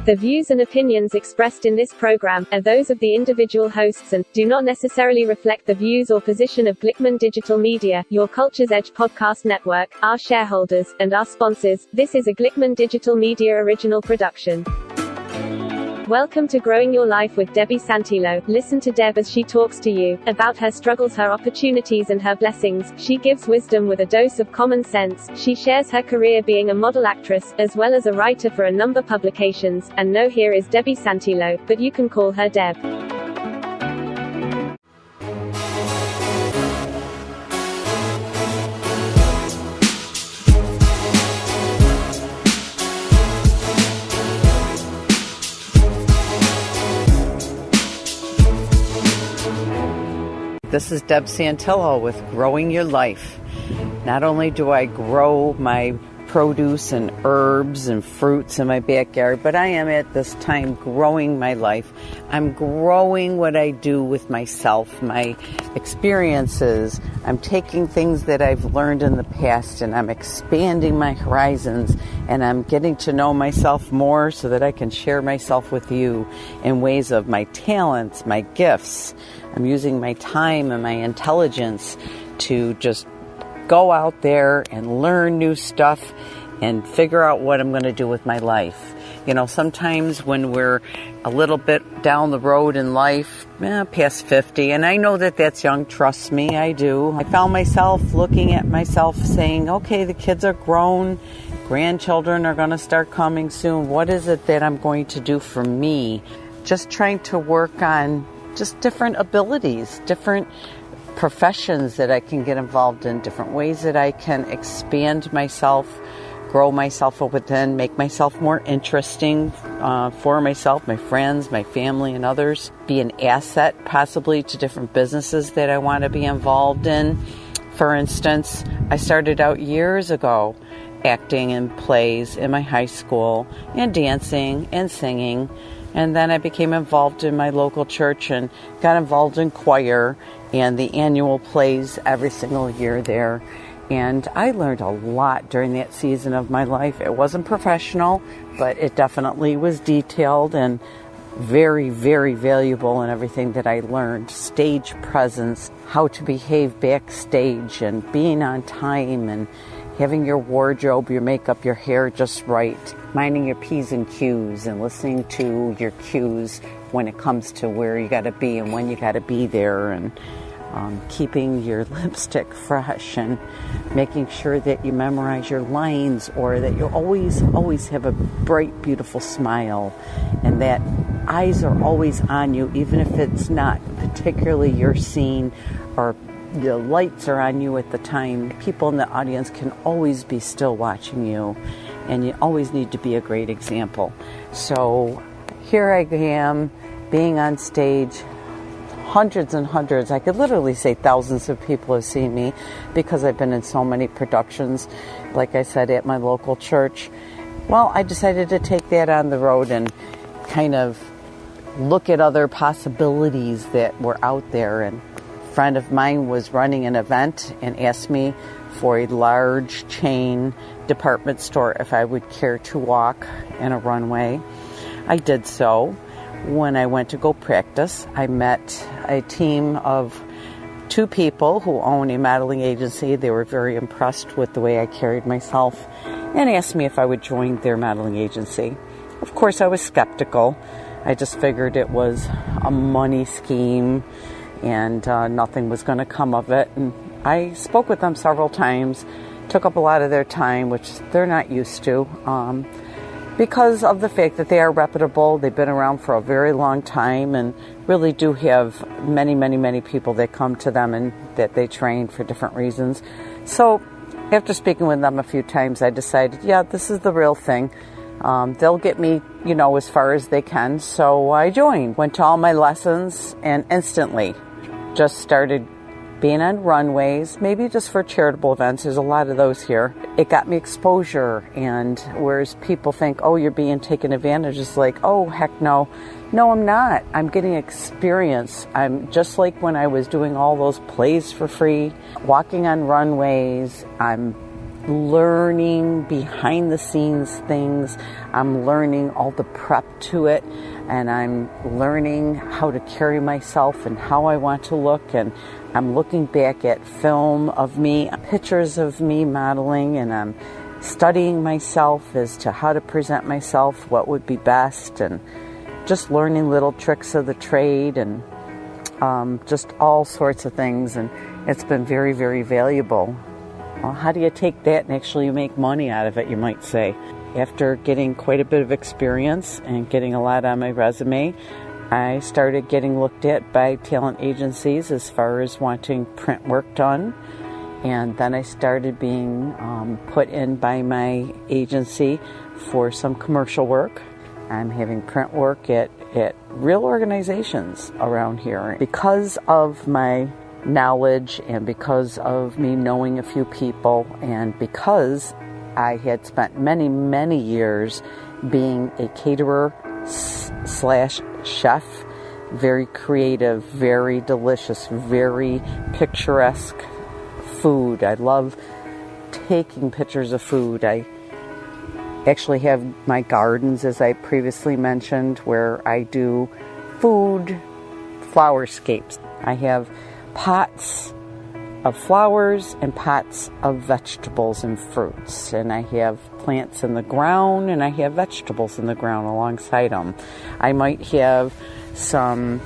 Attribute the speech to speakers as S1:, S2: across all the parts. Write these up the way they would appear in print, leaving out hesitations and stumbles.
S1: The views and opinions expressed in this program are those of the individual hosts and do not necessarily reflect the views or position of Glickman Digital Media, Your Culture's Edge Podcast Network, our shareholders, and our sponsors. This is a Glickman Digital Media original production. Welcome to Growing Your Life with Debbie Santillo. Listen to Deb as she talks to you about her struggles, her opportunities, and her blessings. She gives wisdom with a dose of common sense. She shares her career being a model actress, as well as a writer for a number of publications. And no, here is Debbie Santillo, but you can call her Deb.
S2: This is Deb Santillo with Growing Your Life. Not only do I grow my produce and herbs and fruits in my backyard, but I am at this time growing my life. I'm growing what I do with myself, my experiences. I'm taking things that I've learned in the past and I'm expanding my horizons, and I'm getting to know myself more so that I can share myself with you in ways of my talents, my gifts. I'm using my time and my intelligence to just go out there and learn new stuff and figure out what I'm going to do with my life. You know, sometimes when we're a little bit down the road in life, past 50, and I know that that's young, trust me, I do. I found myself looking at myself saying, okay, the kids are grown, grandchildren are going to start coming soon. What is it that I'm going to do for me? Just trying to work on just different abilities, different professions that I can get involved in, different ways that I can expand myself, grow myself within, make myself more interesting for myself, my friends, my family, and others. Be an asset possibly to different businesses that I want to be involved in. For instance, I started out years ago acting in plays in my high school and dancing and singing. And then I became involved in my local church and got involved in choir and the annual plays every single year there. And I learned a lot during that season of my life. It wasn't professional, but it definitely was detailed and very, very valuable in everything that I learned. Stage presence, how to behave backstage, and being on time, and having your wardrobe, your makeup, your hair just right, minding your P's and Q's and listening to your cues when it comes to where you got to be and when you got to be there, and keeping your lipstick fresh and making sure that you memorize your lines, or that you always have a bright, beautiful smile, and that eyes are always on you, even if it's not particularly your scene or the lights are on you at the time. People in the audience can always be still watching you, and you always need to be a great example. So here I am, being on stage. Hundreds and hundreds, I could literally say thousands of people have seen me because I've been in so many productions, like I said, at my local church. Well, I decided to take that on the road and kind of look at other possibilities that were out there. And friend of mine was running an event and asked me for a large chain department store if I would care to walk in a runway. I did so. When I went to go practice, I met a team of 2 people who own a modeling agency. They were very impressed with the way I carried myself and asked me if I would join their modeling agency. Of course, I was skeptical. I just figured it was a money scheme and nothing was going to come of it. And I spoke with them several times, took up a lot of their time, which they're not used to, because of the fact that they are reputable. They've been around for a very long time and really do have many, many, many people that come to them and that they train for different reasons. So after speaking with them a few times, I decided, yeah, this is the real thing. They'll get me, as far as they can. So I joined, went to all my lessons, and instantly just started being on runways, maybe just for charitable events. There's a lot of those here. It got me exposure, and whereas people think, oh, you're being taken advantage, it's like, oh, heck no. No, I'm not. I'm getting experience. I'm just like when I was doing all those plays for free, walking on runways. I'm learning behind the scenes things. I'm learning all the prep to it, and I'm learning how to carry myself and how I want to look. And I'm looking back at film of me, pictures of me modeling, and I'm studying myself as to how to present myself, what would be best, and just learning little tricks of the trade, and just all sorts of things. And it's been very, very valuable. Well, how do you take that and actually make money out of it, you might say? After getting quite a bit of experience and getting a lot on my resume, I started getting looked at by talent agencies as far as wanting print work done. And then I started being put in by my agency for some commercial work. I'm having print work at real organizations around here. Because of my knowledge and because of me knowing a few people, and because I had spent many, many years being a caterer slash chef, very creative, very delicious, very picturesque food. I love taking pictures of food. I actually have my gardens, as I previously mentioned, where I do food flowerscapes. I have pots of flowers and pots of vegetables and fruits, and I have plants in the ground and I have vegetables in the ground alongside them. I might have some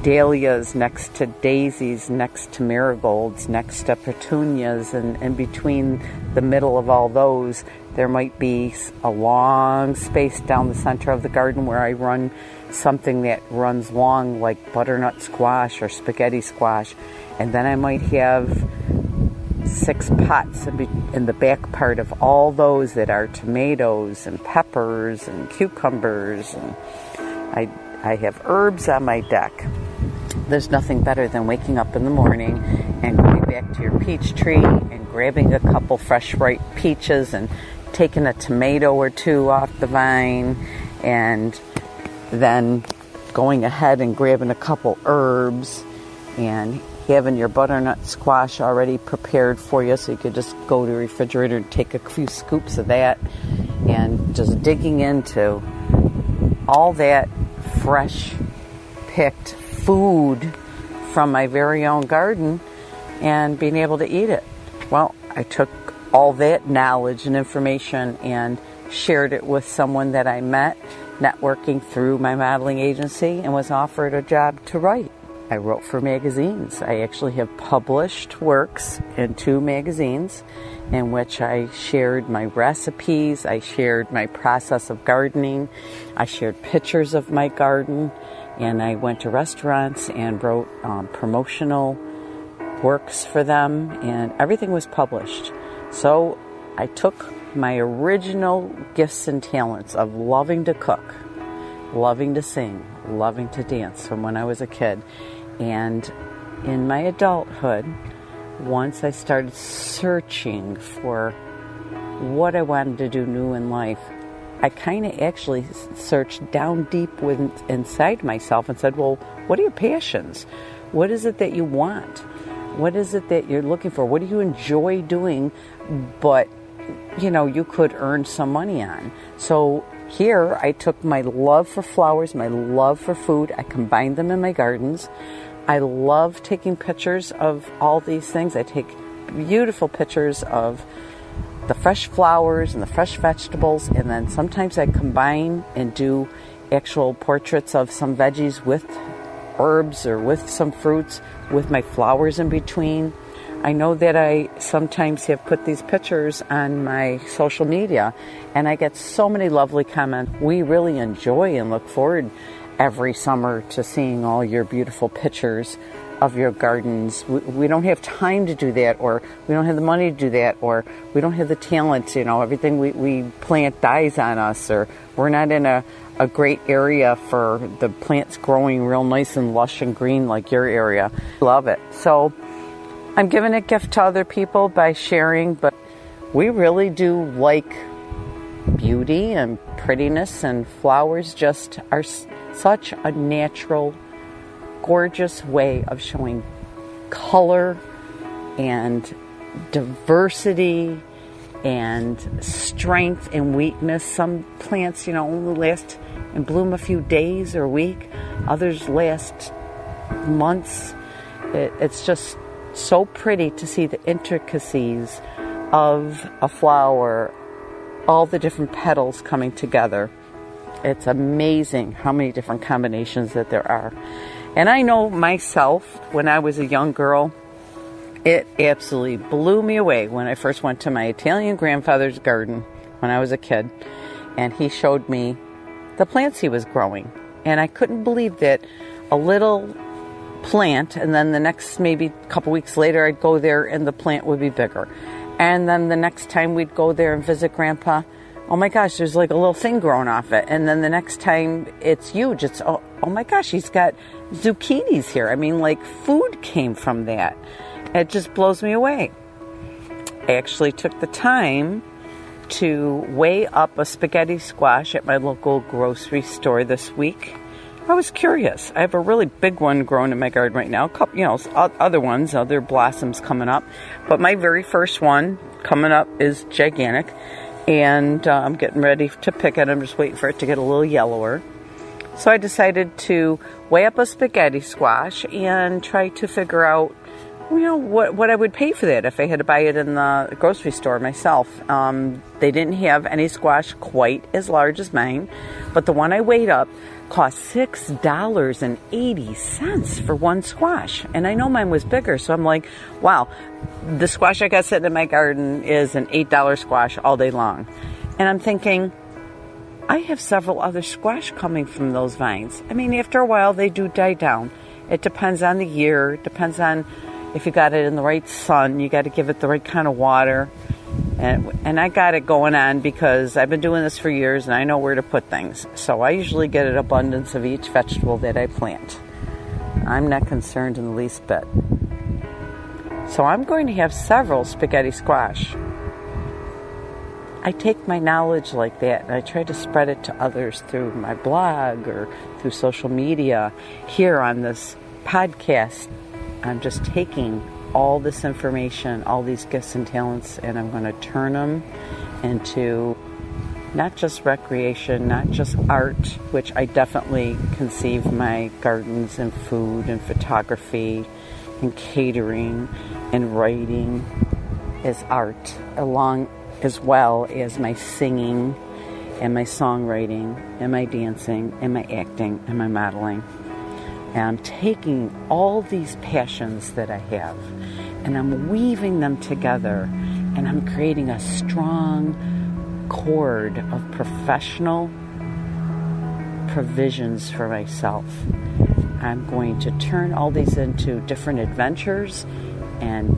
S2: dahlias next to daisies, next to marigolds, next to petunias, and between the middle of all those there might be a long space down the center of the garden where I run something that runs long, like butternut squash or spaghetti squash. And then I might have 6 pots in the back part of all those that are tomatoes and peppers and cucumbers. And I have herbs on my deck. There's nothing better than waking up in the morning and going back to your peach tree and grabbing a couple fresh ripe peaches and taking a tomato or two off the vine, and then going ahead and grabbing a couple herbs and having your butternut squash already prepared for you, so you could just go to the refrigerator and take a few scoops of that, and just digging into all that fresh picked food from my very own garden and being able to eat it. Well, I took all that knowledge and information and shared it with someone that I met networking through my modeling agency and was offered a job to write. I wrote for magazines. I actually have published works in 2 magazines in which I shared my recipes, I shared my process of gardening, I shared pictures of my garden, and I went to restaurants and wrote promotional works for them, and everything was published. So I took my original gifts and talents of loving to cook, loving to sing, loving to dance from when I was a kid, and in my adulthood, once I started searching for what I wanted to do new in life, I kind of actually searched down deep inside myself and said, well, what are your passions? What is it that you want? What is it that you're looking for? What do you enjoy doing, but you could earn some money on? So here I took my love for flowers, my love for food, I combined them in my gardens. I love taking pictures of all these things. I take beautiful pictures of the fresh flowers and the fresh vegetables, and then sometimes I combine and do actual portraits of some veggies with herbs or with some fruits with my flowers in between. I know that I sometimes have put these pictures on my social media, and I get so many lovely comments. We really enjoy and look forward every summer to seeing all your beautiful pictures of your gardens. We don't have time to do that, or we don't have the money to do that, or we don't have the talent. Everything we plant dies on us, or we're not in a great area for the plants growing real nice and lush and green like your area. Love it. So I'm giving a gift to other people by sharing, but we really do like beauty and prettiness, and flowers just are such a natural, gorgeous way of showing color and diversity and strength and weakness. Some plants, only last and bloom a few days or a week. Others last months. It's just so pretty to see the intricacies of a flower, all the different petals coming together. It's amazing how many different combinations that there are. And I know myself, when I was a young girl, it absolutely blew me away when I first went to my Italian grandfather's garden when I was a kid. And he showed me the plants he was growing. And I couldn't believe that a little plant, and then the next maybe couple weeks later I'd go there and the plant would be bigger. And then the next time we'd go there and visit Grandpa, oh my gosh, there's like a little thing growing off it. And then the next time it's huge. It's, oh my gosh, he's got zucchinis here. I mean, like, food came from that. It just blows me away. I actually took the time to weigh up a spaghetti squash at my local grocery store this week. I was curious. I have a really big one growing in my garden right now. A couple, other ones, other blossoms coming up. But my very first one coming up is gigantic. And I'm getting ready to pick it. I'm just waiting for it to get a little yellower. So I decided to weigh up a spaghetti squash and try to figure out, what I would pay for that if I had to buy it in the grocery store myself. They didn't have any squash quite as large as mine, but the one I weighed up cost $6.80 for one squash. And I know mine was bigger, so I'm like, wow, the squash I got sitting in my garden is an $8 squash all day long. And I'm thinking, I have several other squash coming from those vines. I mean, after a while, they do die down. It depends on the year. It depends on if you got it in the right sun. You got to give it the right kind of water. And I got it going on because I've been doing this for years and I know where to put things. So I usually get an abundance of each vegetable that I plant. I'm not concerned in the least bit. So I'm going to have several spaghetti squash. I take my knowledge like that and I try to spread it to others through my blog or through social media. Here on this podcast, I'm just taking all this information, all these gifts and talents, and I'm going to turn them into not just recreation, not just art, which I definitely conceive my gardens and food and photography and catering and writing as art, along as well as my singing and my songwriting and my dancing and my acting and my modeling. And I'm taking all these passions that I have and I'm weaving them together and I'm creating a strong cord of professional provisions for myself. I'm going to turn all these into different adventures and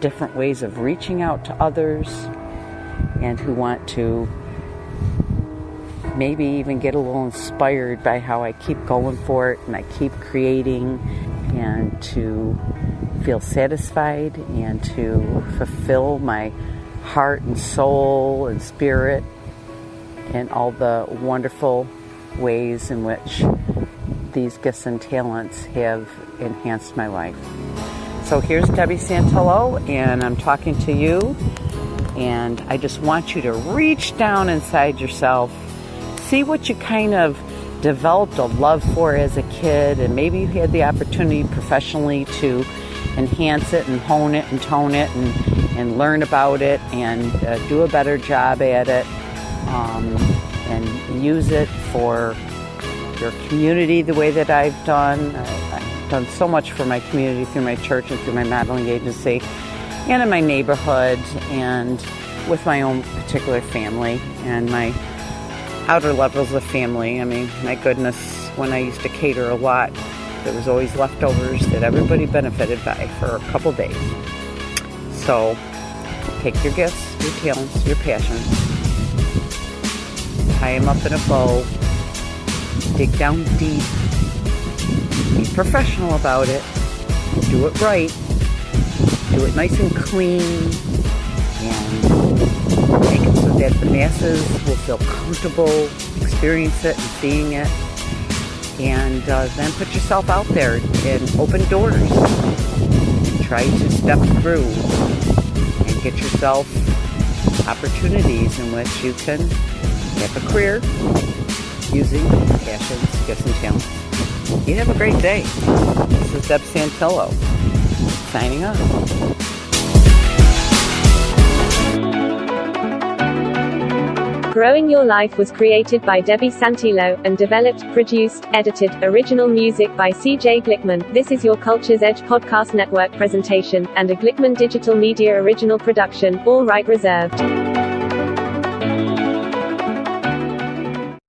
S2: different ways of reaching out to others and who want to maybe even get a little inspired by how I keep going for it and I keep creating, and to feel satisfied and to fulfill my heart and soul and spirit and all the wonderful ways in which these gifts and talents have enhanced my life. So here's Debbie Santillo, and I'm talking to you, and I just want you to reach down inside yourself, see what you kind of developed a love for as a kid, and maybe you had the opportunity professionally to enhance it and hone it and tone it and learn about it and do a better job at it, and use it for your community the way that I've done. I've done so much for my community through my church and through my modeling agency and in my neighborhood and with my own particular family and my outer levels of family. I mean, my goodness, when I used to cater a lot, there was always leftovers that everybody benefited by for a couple days. So take your gifts, your talents, your passions, tie them up in a bow, dig down deep, be professional about it, do it right, do it nice and clean, and make it so that the masses will feel comfortable, experience it and seeing it, and then put yourself out there and open doors and try to step through and get yourself opportunities in which you can have a career using passions, gifts, and talents. You have a great day. This is Deb Santillo, signing off.
S1: Growing Your Life was created by Debbie Santillo, and developed, produced, edited, original music by CJ Glickman. This is Your Culture's Edge Podcast Network presentation, and a Glickman Digital Media original production, all right reserved.